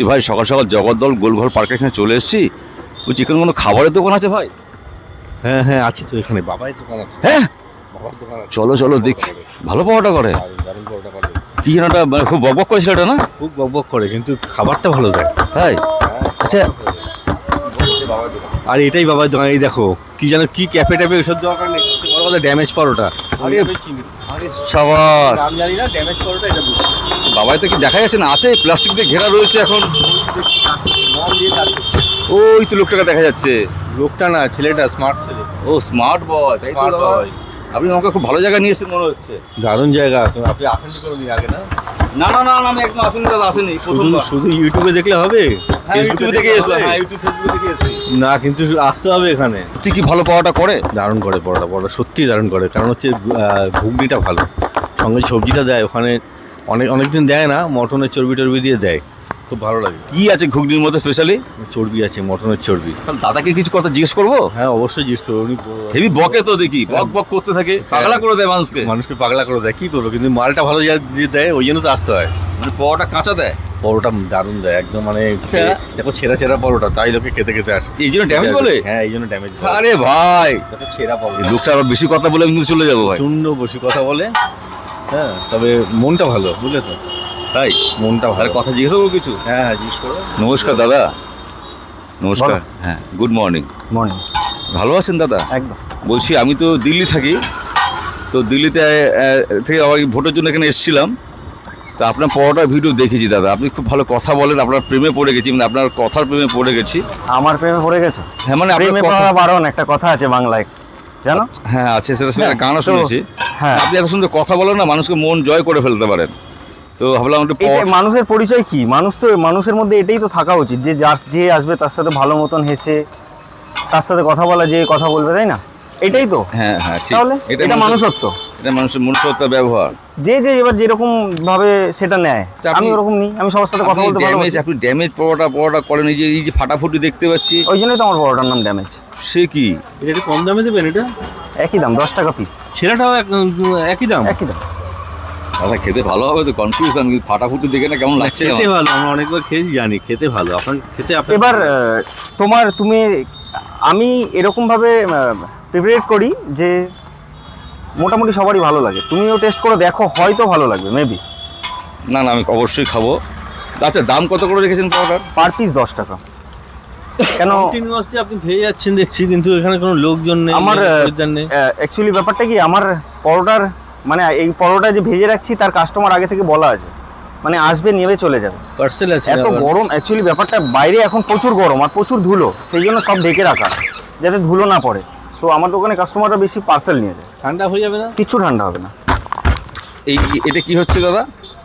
বলছি ভাই, সকাল সকাল জগদ্দল গোলঘর পার্কের এখানে চলে এসেছি। বলছি এখানে কোনো খাবারের দোকান আছে ভাই? হ্যাঁ হ্যাঁ আছে তো, এখানে বাবাই দোকান আছে। হ্যাঁ, বাবার দোকান আছে। চলো চলো দেখি। ভালো পাওয়াটা করে? দারুণ পরোটা করে। কি যেন একটা মানে খুব বকবক করেছিল এটা না? খুব বকবক করে, কিন্তু খাবারটা ভালো দেয়। তাই? আচ্ছা, আর এটাই বাবার দোকান। এই দেখো কি যেন কি ক্যাফে ট্যাফে ওইসব দোকান নেই, বড় কথা ড্যামেজ পরোটা। আরে সাবাস, নাম জানি না, ড্যামেজ পরোটা এটা বুঝি। বাবাই তো কি দেখা যাচ্ছে না? আছে প্লাস্টিক দিয়ে ঘেরা রয়েছে এখন। ওই তো লোকটাকে দেখা যাচ্ছে। লোকটা না, ছেলেটা স্মার্ট ছেলে। ও স্মার্ট বয়, তাই তো Smart বাবা? boy। আপনি আমাকে খুব ভালো জায়গায় নিয়ে এসেছেন মনে হচ্ছে। দারুণ জায়গা। তো আপনি আসেননি কোনোদিন আগে? না না না না না, আমি একদম আসেনি দাদা, আসেনি, শুধু প্রথমবার। শুধু ইউটিউবে দেখলে হবে? হ্যাঁ, ইউটিউবে দেখে এসেছিলাম। হ্যাঁ, ইউটিউব ফেসবুকে দেখে এসেছি। না, কিন্তু আসতে হবে এখানে। তুই কি ভালো পাওয়াটা করে? দারুণ করে পরোটা, পরোটা সত্যি দারুণ করে। কারণ হচ্ছে ঘুগনিটা ভালো, সঙ্গে সবজিটা দেয় ওখানে। অনেকদিন দেয় না, মটনের চর্বি টর্বি দিয়ে দেয়, খুব ভালো লাগে। কি আছে ঘুগনির মধ্যে স্পেশালি? চর্বি আছে, মটনের চর্বি। তাহলে দাদাকে কিছু কথা জিজ্ঞেস করবো? হ্যাঁ অবশ্যই জিজ্ঞেস করবো। উনি হেভি বকে তো দেখি, বক বক করতে থাকে, পাগলা করে দেয় মানুষকে। মানুষকে পাগলা করে দেয়, কি করবো? কিন্তু মালটা ভালো যে দেয়, ওই জন্য তো আসতে হয়। মানে পরোটা কাঁচা দেয়, পরোটা দারুণ দেয় একদম। মানে আচ্ছা। দেখো ছেঁড়া ছেঁড়া পরোটা, তাই লোকে খেতে খেতে আসে। এই জন্য ড্যামেজ বলে? হ্যাঁ, এই জন্য ড্যামেজ। আরে ভাই, দেখো ছেঁড়া এই পরোটা। লোকটা আবার বেশি কথা বলে আমি কিন্তু চলে যাবো ভাই। প্রচণ্ড বসে কথা বলে। হ্যাঁ, তবে মনটা ভালো, বুঝলে তো? তাই? মনটা আর ভালো। কথা জিজ্ঞেস করবো কিছু? হ্যাঁ হ্যাঁ, জিজ্ঞেস করো। নমস্কার দাদা। নমস্কার। বলো। হ্যাঁ, গুড মর্নিং। মর্নিং। ভালো আছেন দাদা? একদম। বলছি আমি তো দিল্লি থাকি, তো দিল্লিতে থেকে আবার ভোটের জন্য এখানে এসেছিলাম। তো আপনার পরোটার ভিডিও দেখেছি দাদা, আপনি খুব ভালো কথা বলেন, আপনার প্রেমে পড়ে গেছি, মানে আপনার কথার প্রেমে পড়ে গেছি। আমার প্রেমে পড়ে গেছো? হ্যাঁ মানে আপনার প্রেমে কথা, পড়া বারণ একটা কথা আছে বাংলায়, জানো? হ্যাঁ আছে, সেটা হ্যাঁ, একটা গানও তো- শুনেছি। হ্যাঁ। আপনি এত সুন্দর কথা বলেন না, মানুষকে মন জয় করে ফেলতে পারেন। তো ভাবলাম একটু এটা মানুষের পরিচয় কি? মানুষের মধ্যে এটাই তো থাকা উচিত, যে যে আসবে তার সাথে ভালো মতন হেসে তার সাথে কথা বলা, যে কথা বলবে, তাই না? এটাই তো। হ্যাঁ হ্যাঁ ঠিক। তাহলে এটা মানুষত্ব। এটা মানুষের মনুষ্যত্ব ব্যবহার। যে এবার যেরকম ভাবে সেটা নেয়, আচ্ছা, আপনি- আমি ওরকম নিই, আমি সবার সাথে কথা বলতে ড্যামেজ, পারবো। আপনি ড্যামেজ পরোটা করেন, এই যে ফাটাফুটি দেখতে পাচ্ছি, ওই জন্যই তো আমার পরোটার নাম ড্যামেজ। সে কি? এটা একটু কম দামে দেবেন? এটা একই দাম, 10 টাকা পিস। ছেলেটাও একই দাম? একই দাম। দাদা খেতে ভালো হবে তো? কনফিউশন, ফাটাফুটি দেখে না কেমন লাগছে খেতে আমার। ভালো, আমরা অনেকবার খেয়েছি, জানি খেতে ভালো। আপনার খেতে আপনার এবার আমি এরকম ভাবে প্রিপারেট করি যে মোটামুটি সবারই ভালো লাগে। তুমিও টেস্ট করে দেখো, হয়তো ভালো লাগবে, মেবি। না না, আমি অবশ্যই খাবো। আচ্ছা, দাম কত করে রেখেছেন পরোটার? পার পিস 10 টাকা। কেন? কন্টিনিউয়াসলি আপনি খেয়ে যাচ্ছেন দেখছি, কিন্তু এখানে কোনো লোকজন নেই, আমার খরিদ্দার নেই। অ্যাকচুয়ালি ব্যাপারটা কি, আমার পরোটার মানে এই পরোটা যে ভেজে রাখছি তার কাস্টমার আগে থেকে বলা আছে, মানে আসবে নেবে চলে যাবে। পার্সেল আছে এত আবার। গরম অ্যাকচুয়ালি ব্যাপারটা, বাইরে এখন প্রচুর গরম আর প্রচুর ধুলো, সেই জন্য সব ঢেকে রাখা যাতে ধুলো না পড়ে। তো আমার দোকানে কাস্টমাররা বেশি পার্সেল নিয়ে যায়। ঠান্ডা হয়ে যাবে না? কিচ্ছু ঠান্ডা হবে না। এটা কি হচ্ছে দাদা?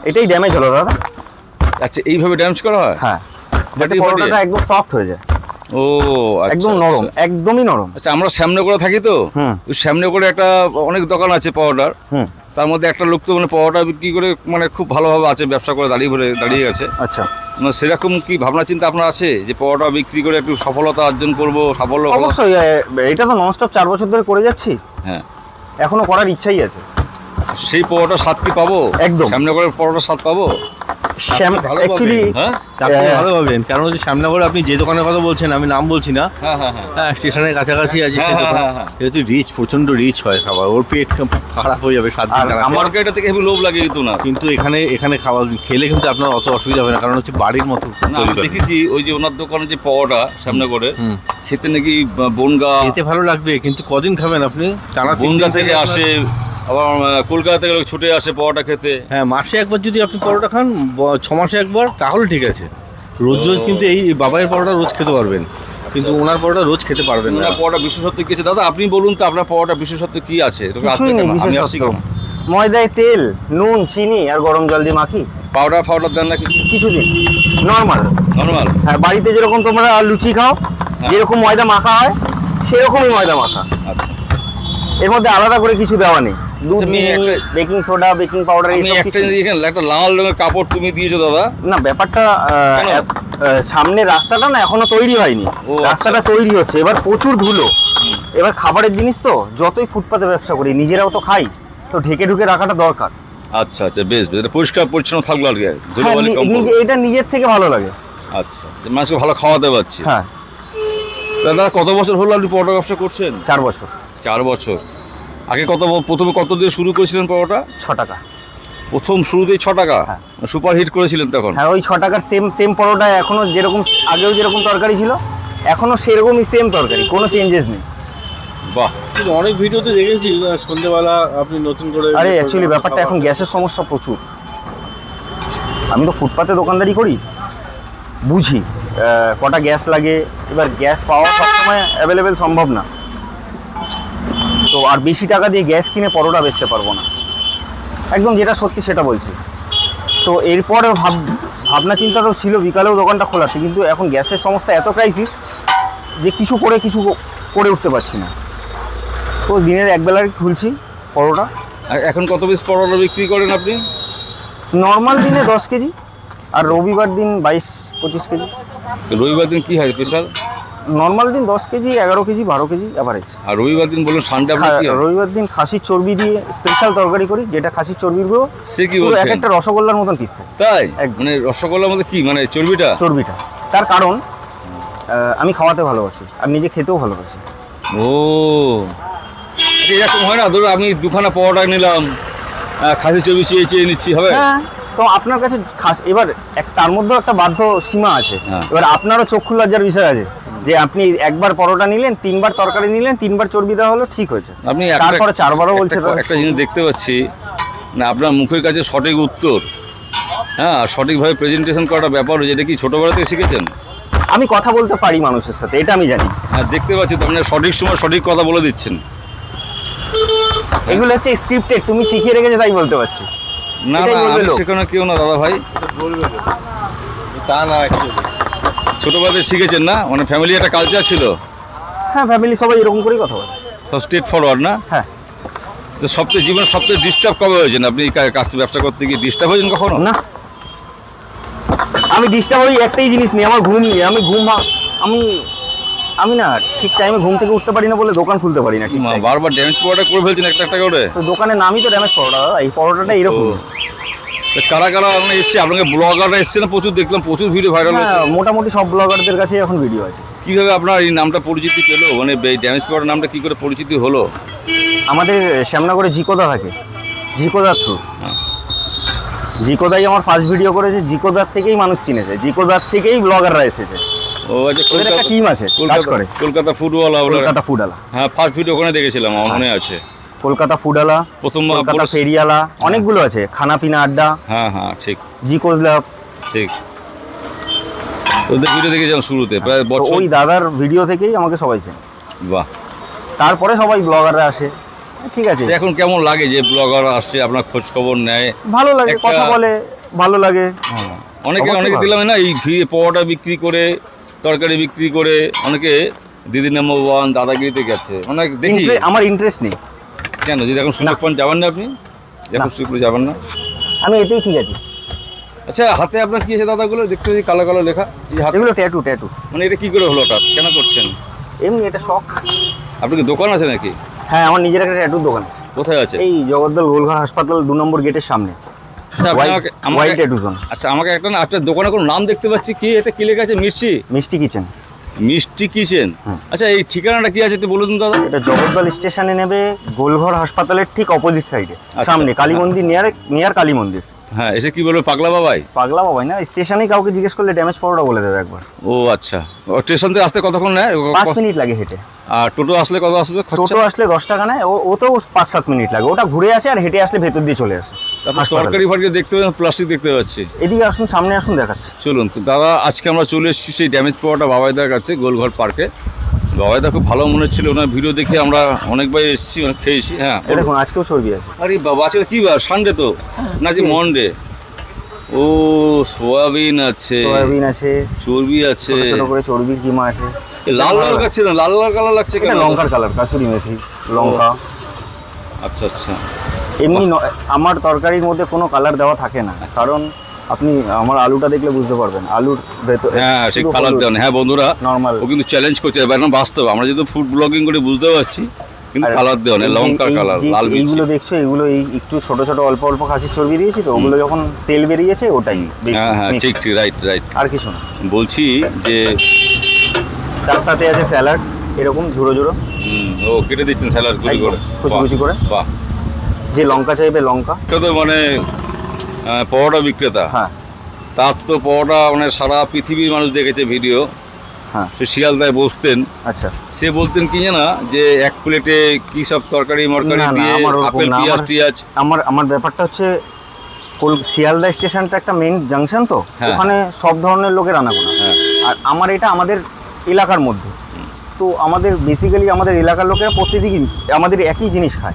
এটাই ড্যামেজ হলো দাদা। আচ্ছা, এইভাবে ড্যামেজ করা হয়? হ্যাঁ, যাতে ফাটিয়ে পরোটাটা ফাটিয়ে? একদম সফট হয়ে যায়, ও আচ্ছা, একদম নরম, আচ্ছা। একদমই নরম। আচ্ছা, আমরা সামনে করে থাকি তো, হুম। ওই সামনে করে একটা অনেক দোকান আছে পরোটার। হুম। তার মধ্যে একটা লোক তো মানে পরোটা বিক্রি করে মানে খুব ভালোভাবে আছে, ব্যবসা করে দাঁড়িয়ে গেছে। আচ্ছা, মানে সেরকম কি ভাবনা চিন্তা আপনার আছে যে পরোটা বিক্রি করে একটু সফলতা অর্জন করবো, সাফল্য হলো? অবশ্যই। এটা তো ননস্টপ 4 বছর ধরে করে যাচ্ছি, হ্যাঁ। এখনো করার ইচ্ছাই আছে। সেই পরোটা স্বাদ কি পাবো? একদম। সামনে করে পরোটা স্বাদ পাবো? ভালো অ্যাকচুয়ালি পাবেন, হ্যাঁ? আপনি ভালো পাবেন, কারণ হচ্ছে সামনে করে আপনি যে দোকানের কথা বলছেন, আমি নাম বলছি না, হ্যাঁ হ্যাঁ হ্যাঁ। হ্যাঁ স্টেশনের কাছাকাছি আছে হ্যাঁ, সেই হ্যাঁ, দোকান। হ্যাঁ, হ্যাঁ। যেহেতু রিচ, প্রচন্ড রিচ হয় খাবার, ওর পেট খারাপ হয়ে যাবে 7 দিন আর টানা। আমার এটা থেকে হেবি লোভ লাগে কিন্তু না। কিন্তু এখানে খাওয়া খেলে কিন্তু আপনার অত অসুবিধা হবে না, কারণ হচ্ছে বাড়ির মতো না, তৈরি আমি করে। দেখেছি ওই যে ওনার দোকানে যে পরোটা সামনে করে হুম। খেতে নাকি বনগা খেতে ভালো লাগবে, কিন্তু কদিন খাবেন আপনি? টানা 3 বনগা দিন থেকে খেলে আসে, আবার কলকাতা থেকে লোক ছুটে আসে পরোটা খেতে। হ্যাঁ, মাসে একবার যদি আপনি পরোটা খান, 6 মাসে একবার, তাহলে ঠিক আছে। রোজ রোজ কিন্তু এই বাবাইয়ের পরোটা রোজ খেতে পারবেন, কিন্তু ওনার পরোটা রোজ খেতে পারবেন না। ওনার পরোটা বিশেষত্ব কি আছে দাদা? আপনি বলুন তো, আপনার পরোটা বিশেষত্ব কি আছে? তোকে আসতে কিছুই নেই কেন? আমি আসছি বিশেষত্ব। কেন? ময়দায় তেল, নুন, চিনি আর গরম জল দিয়ে মাখি। পাউডার দেন না কিছু? কিছু দিন নর্মাল। নর্মাল? হ্যাঁ, বাড়িতে যেরকম তোমরা লুচি খাও, যেরকম ময়দা মাখা হয় সেরকমই ময়দা মাখা। আচ্ছা, এর মধ্যে আলাদা করে কিছু দেওয়া নেই। দুধ, আমি একটা- বেকিং সোডা, বেকিং পাউডার, আমি একটা এখানে একটা লাল রঙের কাপড় তুমি দিয়েছো দাদা। না, ব্যাপারটা কেন? সামনে রাস্তাটা না এখনো তৈরি হয়নি, ও, রাস্তাটা তৈরি হচ্ছে। এবার প্রচুর ধুলো, এবার খাবারের জিনিস তো যতই ফুটপাতে ব্যবসা করি, নিজেরাও তো খাই, তো ঢেকে ঢুকে রাখাটা দরকার। আচ্ছা আচ্ছা, বেশ বেশ, এটা পরিষ্কার পরিচ্ছন্ন থাকলো আর কি, হ্যাঁ, ধুলোবালি কম পড়বে। এটা নিজের থেকে ভালো লাগে। আচ্ছা, যে মানুষকে ভালো খাওয়াতে পারছি। হ্যাঁ, দাদা কত বছর হলো আপনি পরোটা ব্যবসা করছেন? 4 বছর। 4 বছর। আগে প্রথমে কত দিয়ে শুরু করেছিলেন পরোটা? 6 টাকা। প্রথম শুরুতেই 6 টাকা? হ্যাঁ। সুপার হিট করেছিলেন তখন? হ্যাঁ, ওই 6 টাকার সেম পরোটা এখনো যেরকম, আগেও যেরকম তরকারি ছিল এখনো সেরকমই সেম তরকারি, কোনো চেঞ্জেস নেই। বাহ। কিন্তু অনেক ভিডিওতে দেখেছি সন্ধ্যেবেলা আপনি নতুন করে আরে অ্যাকচুয়ালি ব্যাপারটা এখন গ্যাসের সমস্যা প্রচুর। আমি তো ফুটপাতে দোকানদারি করি, বুঝি কটা গ্যাস লাগে। এবার গ্যাস পাওয়া সবসময় অ্যাভেলেবেল সম্ভব না, তো আর বেশি টাকা দিয়ে গ্যাস কিনে পরোটা বেচতে পারবো না। একদম যেটা সত্যি সেটা বলছি। তো এরপরে ভাবনা চিন্তা তো ছিল বিকালেও দোকানটা খোলাচ্ছে, কিন্তু এখন গ্যাসের সমস্যা এত ক্রাইসিস যে কিছু করে উঠতে পারছি না। তো দিনের একবেলায় খুলছি পরোটা। আর এখন কত পিস পরোটা বিক্রি করেন আপনি? নর্মাল দিনে 10 কেজি, আর রবিবার দিন 22-25 কেজি। রবিবার দিন কি হয় স্পেশাল? নর্মাল দিন 10 কেজি, 11 কেজি, 12 কেজি অ্যাভারেজ। আর রবিবার দিন বলুন সানডে আপনার কি হয়? রবিবার দিন খাসির চর্বি দিয়ে স্পেশাল তরকারি করি, যেটা খাসির চর্বির গুঁড়ো। সে কি পুরো এক বলছেন? একটা রসগোল্লার মতন পিস থাকে। তাই? একদম। মানে রসগোল্লার মধ্যে কি মানে চর্বিটা? তার কারণ আমি খাওয়াতে ভালোবাসি আর নিজে খেতেও ভালোবাসি। ও এরকম হয় না, ধরুন আমি দুখানা পরোটা নিলাম, খাসি চর্বি চেয়ে নিচ্ছি, হবে? হ্যাঁ, তো আপনার কাছে এবার তার মধ্যেও একটা বাধ্য সীমা আছে। হ্যাঁ। এবার আপনারও চক্ষু লজ্জার বিষয় আছে যে আপনি একবার পরোটা নিলেন, 3বার তরকারি নিলেন, 3বার চর্বি দেওয়া হলো, ঠিক হয়েছে। আপনি তারপরে 4বারও বলছে একটা জিনিস দেখতে পাচ্ছি না, আপনার মুখের কাছে সঠিক উত্তর, হ্যাঁ, আর সঠিকভাবে প্রেজেন্টেশন করাটা ব্যাপার, যেটা কি ছোটবেলা থেকে শিখেছেন? আমি কথা বলতে পারি মানুষের সাথে, এটা আমি জানি। হ্যাঁ, দেখতে পাচ্ছি তো আপনি সঠিক সময় সঠিক কথা বলে দিচ্ছেন। এগুলো হচ্ছে স্ক্রিপ্টেড, তুমি শিখিয়ে রেখেছো তাই বলতে পারছি। না এটাই না, বলবে আমি লোক। শেখানো কেউ না দাদা ভাই, বলবে তো। তা না actually। ছোটবেলাতে শিখেছেন না, মানে ফ্যামিলি একটা কালচার ছিল, হ্যাঁ, ফ্যামিলি সবাই এরকম করেই কথা বলে। সব স্ট্রেট ফরওয়ার্ড না? হ্যাঁ। তো জীবনে সবথেকে ডিস্টার্ব কবে হয়েছেন আপনি এই কাজটা ব্যবসা করতে গিয়ে? ডিস্টার্ব হয়েছেন কখনো? না, আমি ডিস্টার্ব হই একটাই জিনিস নিয়ে, আমার ঘুম নিয়ে। আমি না ঠিক টাইমে ঘুম থেকে উঠতে পারি না বলে দোকান খুলতে পারি না ঠিক time এ। বারবার ড্যামেজ পরোটা করে ফেলছেন একটা করে। তো দোকানের নামই তো ড্যামেজ পরোটা দাদা, এই পরোটাটা এরকম। তো কারা কারা আপনার এসছে? আপনাকে ব্লগাররা এসছে না? প্রচুর দেখলাম, প্রচুর ভিডিও ভাইরাল হয়েছে। হ্যাঁ, মোটামুটি সব ব্লগারদের কাছে এখন ভিডিও আছে। কিভাবে আপনার এই নামটা পরিচিতি পেলো, মানে এই ড্যামেজ পরোটা নামটা কি করে পরিচিতি হলো? আমাদের শ্যামনগরে জিকোদা থাকে, জিকোদার থ্রু। হ্যাঁ। জিকোদাই আমার ফার্স্ট ভিডিও করেছে, জিকোদার থেকেই মানুষ চিনেছে, জিকোদার থেকেই ব্লগাররা এসেছে। ও আচ্ছা, ওদের একটা টিম আছে, কাজ করে। কলকাতা ফুটবল কলকাতা ফুডালা। হ্যাঁ, ফার্স্ট ভিডিও ওখানে দেখেছিলাম, আমার মনে আছে। কলকাতা ফুডালা, প্রথম কলকাতা ফেরিয়ালা, অনেকগুলো আছে, খানা পিনা আড্ডা, হ্যাঁ হ্যাঁ, ঠিক জিকোজ ল্যাব। ঠিক। ওদের ভিডিও দেখেছিলাম শুরুতে, প্রায় তো বছর। ওই দাদার ভিডিও থেকেই আমাকে সবাই চেনে। বাহ। তারপরে সবাই ব্লগাররা আসে, ঠিক আছে। এখন কেমন লাগে যে ব্লগার আসছে, আপনার খোঁজ খবর নেয়? ভালো লাগে, কথা বলে ভালো লাগে। অনেকে অবশ্যই দিলাম না, এই পরোটা বিক্রি করে, তরকারি বিক্রি করে, অনেকে দিদি নম্বর 1 দাদাগিরিতে গেছে, অনেক দেখি। আমার ইন্টারেস্ট নেই। কেন? যদি এখন সুযোগ পান যাবেন না আপনি? এখন সুযোগ যাবেন না? আমি এতেই ঠিক আছে। আচ্ছা, হাতে আপনার কি আছে দাদাগুলো? দেখতে পাচ্ছি কালো কালো লেখা, এই হাতে। এগুলো ট্যাটু। মানে এটা কি করে হলো? ওটা কেন করছেন? এমনি এটা শখ। আপনার কি দোকান আছে নাকি? হ্যাঁ, আমার নিজের একটা ট্যাটুর দোকান। কোথায় আছে? এই জগদ্দল গোলঘর হাসপাতাল 2 নম্বর গেটের সামনে। আচ্ছা, হোয়াইট ট্যাটু জোন। আচ্ছা, আমাকে একটা না, আপনার দোকানে কোনো নাম দেখতে পাচ্ছি, কি এটা, কি লেখা আছে? মিষ্টি কিচেন। মিষ্টি কিচেন। আচ্ছা, এই ঠিকানাটা কি আছে একটু বলুন দাদা। এটা জগদ্দল স্টেশনে নেবে, গোলঘর হাসপাতালের ঠিক অপোজিট সাইডে, আচ্ছা। সামনে কালী মন্দির, নিয়ার কালী মন্দির। হ্যাঁ, এসে কি বলবে পাগলা বাবাই? পাগলা বাবাই না, স্টেশনেই কাউকে জিজ্ঞেস করলে ড্যামেজ পরোটা বলে দেবে একবার। ও আচ্ছা, স্টেশন থেকে আসতে কতক্ষণ নেয়? 5 মিনিট লাগে হেঁটে। আর টোটো আসলে কত আসবে খরচা? টোটো আসলে 10 টাকা নেয়, ও তো 5-7 মিনিট লাগে। ওটা ঘুরে আসে আর হেঁটে আসলে ভেতর দিয়ে চলে আসে। তারপর হাসপাতালে। তরকারি ফারকারি দেখতে পাচ্ছি, প্লাস্টিক দেখতে পাচ্ছি। এদিকে আসুন, সামনে আসুন, দেখাচ্ছি। চলুন তো দাদা, আজকে আমরা চলে এসেছি সেই ড্যামেজ পাওয়াটা বাবাইদার কাছে, গোলঘর পার্কে। বাবাইদা খুব ভালো মনে ছিল, ওনার ভিডিও দেখে আমরা অনেকবার এসেছি, অনেক খেয়েছি। হ্যাঁ, এই দেখুন, আজকেও চর্বি আছে। আরে বাবা, আজকে কি বার? সানডে তো না, যে মন্ডে। ও, সোয়াবিন আছে, সয়াবিন আছে, চর্বি আছে, ছোট ছোট করে চর্বির কিমা আছে। এ লাল লাল লাগছে না? লাল লাল কালার লাগছে এটা কেন? লঙ্কার কালার, কাসুরি মেথি, লঙ্কা। আচ্ছা আচ্ছা। এমনি আমার তরকারির মধ্যে কোনো কালার দেওয়া থাকে না, কারণ আপনি আমার আলুটা দেখলে বুঝতে পারবেন, আলুর ভেতর। হ্যাঁ, ঠিক কালার দেন। হ্যাঁ বন্ধুরা, নর্মাল। ও কিন্তু চ্যালেঞ্জ করছে, এবার বাস্তব। আমরা যেহেতু ফুড ব্লগিং করে বুঝতে পারছি কিন্তু আর কালার দেওয়া নেই, এই যে- লঙ্কার এই কালার, যে- লাল মির্চি। এইগুলো দেখছো, এগুলো এই একটু ছোট ছোট অল্প অল্প খাসির চর্বি দিয়েছি তো, ওগুলো যখন তেল বেরিয়েছে ওটাই বেশি হ্যাঁ হ্যাঁ, mix। ঠিক ঠিক, রাইট রাইট। আর কিছু না। বলছি যে তার সাথে আছে স্যালাড, এরকম ঝুড়ো ঝুড়ো, ও কেটে দিচ্ছেন স্যালাড কুচি করে, কুচি কুচি করে। বাহ। যে লঙ্কা চাইবে লঙ্কা। এটা তো মানে পরোটা বিক্রেতা, হ্যাঁ তার তো পরোটা মানে সারা পৃথিবীর মানুষ দেখেছে ভিডিও। হ্যাঁ। সে শিয়ালদায় বসতেন, আচ্ছা। সে বলতেন কি জানা যে এক প্লেটে কি সব তরকারি মরকারি না, না, দিয়ে আমার ওরকম আপেল না, পেঁয়াজ আমার- টিয়াজ। আমার ব্যাপারটা হচ্ছে শিয়ালদা স্টেশনটা একটা মেইন জাংশন তো, হ্যাঁ। ওখানে সব ধরনের লোকের আনাগোনা। হ্যাঁ। আর আমার এটা আমাদের এলাকার মধ্যে, তো আমাদের বেসিক্যালি আমাদের এলাকার লোকেরা প্রত্যেকদিন আমাদের একই জিনিস খায়।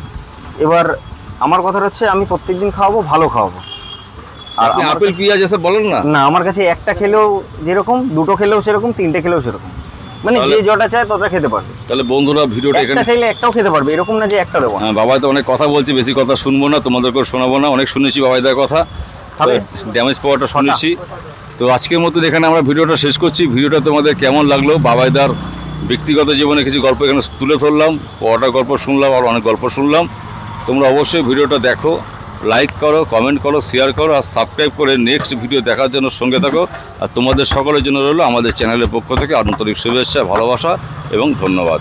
এবার আমার কথা হচ্ছে আমি প্রত্যেকদিন খাওয়াবো, ভালো খাওয়াবো। আর আপনি আমার আপেল পেঁয়াজ এসব বলেন না। না, আমার কাছে একটা খেলেও যেরকম, দুটো খেলেও সেরকম, তিনটে খেলেও সেরকম, মানে যে তাহলে- জটা চায় ততটা খেতে পারবে। তাহলে বন্ধুরা ভিডিওটা একটা এখানে, চাইলে একটাও খেতে পারবে, এরকম না যে একটা দেবো না। হ্যাঁ, বাবাই তো অনেক কথা বলছে, বেশি কথা শুনবো না, তোমাদেরকেও শোনাবো না, অনেক শুনেছি বাবাইদার কথা, খাবে? ড্যামেজ পাওয়াটা শুনেছি। তো আজকের মতো এখানে আমরা ভিডিওটা শেষ করছি। ভিডিওটা তোমাদের কেমন লাগলো, বাবাইদার ব্যক্তিগত জীবনে কিছু গল্প এখানে তুলে ধরলাম, পড়াটার গল্প শুনলাম, আর অনেক গল্প শুনলাম। তোমরা অবশ্যই ভিডিওটা দেখো, লাইক করো, কমেন্ট করো, শেয়ার করো, আর সাবস্ক্রাইব করে নেক্সট ভিডিও দেখার জন্য সঙ্গে থাকো। আর তোমাদের সকলের জন্য রইলো আমাদের চ্যানেলের পক্ষ থেকে আন্তরিক শুভেচ্ছা, ভালোবাসা এবং ধন্যবাদ।